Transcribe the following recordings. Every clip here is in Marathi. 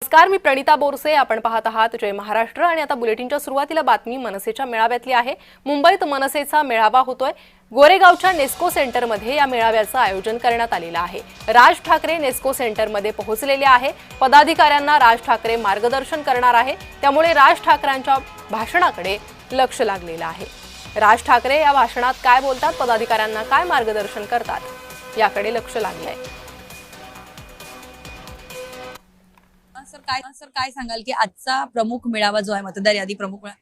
नमस्कार, मी प्रणिता बोरसे. आपण पाहत आहात जय महाराष्ट्र. आणि आता बुलेटिनच्या सुरुवातीला बातमी मनसेच्या मेळाव्यातली आहे. मुंबईत मनसेचा मेळावा होतोय. गोरेगावच्या नेस्को सेंटरमध्ये या मेळाव्याचं आयोजन करण्यात आलेलं आहे. राज ठाकरे नेस्को सेंटरमध्ये पोहोचलेले आहे. पदाधिकाऱ्यांना राज ठाकरे मार्गदर्शन करणार आहे, त्यामुळे राज ठाकरेंच्या भाषणाकडे लक्ष लागलेलं आहे. राज ठाकरे या भाषणात काय बोलतात, पदाधिकाऱ्यांना काय मार्गदर्शन करतात, याकडे लक्ष लागलंय. सर काय सांगाल की आजचा प्रमुख मेळावा जो आहे, मतदार यादी प्रमुख मेळावा,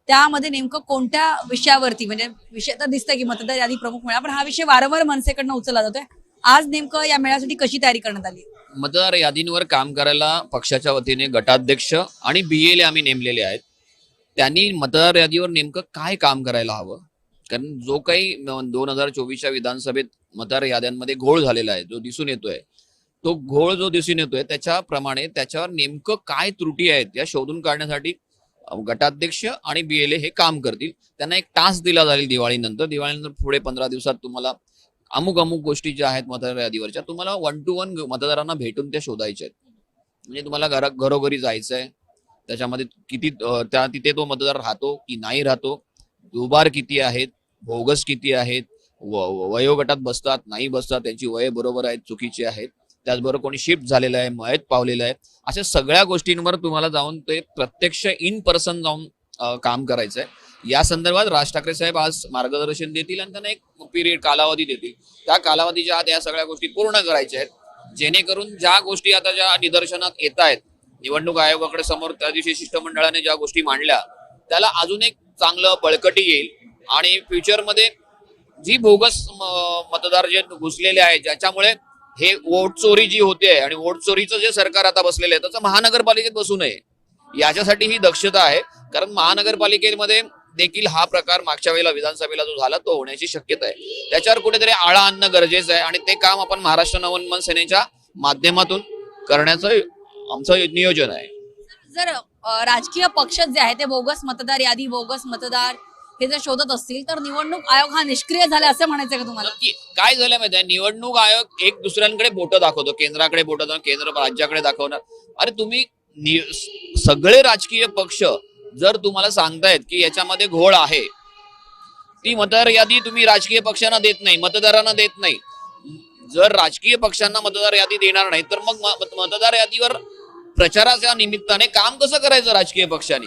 त्यामध्ये नेमकं कोणत्या विषयावरती, म्हणजे विषय तर दिसतंय की मतदार यादी प्रमुख मेळावा, पण हा विषय वारंवार मनसेकडनं उचलला जातोय. आज नेमकं या मेळाव्यासाठी कशी तयारी करण्यात आली? मतदार यादींवर काम करायला पक्षाच्या वतीने गटाध्यक्ष आणि बीएलए आम्ही नेमलेले आहेत. त्यांनी मतदार यादीवर नेमकं काय काम करायला हवं, कारण जो काही 2024च्या विधानसभेत मतदार याद्यांमध्ये घोळ झालेला आहे, जो दिसून येतोय, तो घोळ जो दिसून येतोय त्याच्याप्रमाणे त्याच्यावर नेमकं काय त्रुटी आहेत या शोधून काढण्यासाठी गटाध्यक्ष आणि बीएलए हे काम करतील. त्यांना एक टास्क दिला जाईल दिवाळीनंतर पुढे 15 दिवसात तुम्हाला अमुक गोष्टी ज्या आहेत मतदार यादीवरच्या, तुम्हाला 1 to 1 मतदारांना भेटून त्या शोधायच्या आहेत. म्हणजे तुम्हाला घरोघरी जायचंय, त्याच्यामध्ये किती तिथे तो मतदार राहतो की नाही राहतो, दुबार किती आहेत, बोगस किती आहेत, वयोगटात बसतात नाही बसतात, त्यांची वय बरोबर आहेत चुकीची आहेत, त्याचबरोबर कोणी शिफ्ट झालेलं आहे, मयत पावलेलं आहे, अशा सगळ्या गोष्टींवर तुम्हाला जाऊन ते प्रत्यक्ष इन पर्सन जाऊन काम करायचं आहे. या संदर्भात राज ठाकरे साहेब आज मार्गदर्शन देतील आणि त्यांना एक कालावधी देतील. त्या कालावधीच्या आत या सगळ्या गोष्टी पूर्ण करायच्या आहेत, जेणेकरून ज्या गोष्टी आता ज्या निदर्शनात येत आहेत, निवडणूक आयोगाकडे समोर त्या दिवशी शिष्टमंडळाने ज्या गोष्टी मांडल्या, त्याला अजून एक चांगलं बळकटी येईल. आणि फ्युचरमध्ये जी बोगस मतदार जे घुसलेले आहेत, ज्याच्यामुळे हे वोट चोरी जी होते आणि वोट चोरीचं जे सरकार आता बसलेलं आहे, त्याचं महानगरपालिकेत बसू नये याच्यासाठी ही दक्षता आहे. कारण महानगरपालिकेमध्ये देखील हा प्रकार मागच्या वेळेला विधानसभेला जो झाला तो होण्याची शक्यता आहे. त्याच्यावर कुठेतरी आळा आणणं गरजेचं आहे आणि ते काम आपण महाराष्ट्र नवनिर्माण सेनेच्या माध्यमातून करण्याचं आमचं नियोजन आहे. जर राजकीय पक्ष जे आहे ते बोगस मतदार यादी, बोगस मतदार हे जर शोधत असतील, तर निवडणूक आयोग हा निष्क्रिय झाला असं म्हणायचं का तुम्हाला? नक्की. काय झालं माहिती आहे, निवडणूक आयोग एक दुसऱ्यांकडे बोटं दाखवतो, केंद्राकडे बोटं दाखवतो, केंद्र राज्याकडे दाखवणार. अरे तुम्ही सगळे राजकीय पक्ष जर तुम्हाला सांगतायत की याच्यामध्ये घोळ आहे, ती मतदार यादी तुम्ही राजकीय पक्षांना देत नाही, मतदारांना देत नाही. जर राजकीय पक्षांना मतदार यादी देणार नाही, तर मग मतदार यादीवर प्रचाराच्या निमित्ताने काम कसं करायचं राजकीय पक्षांनी?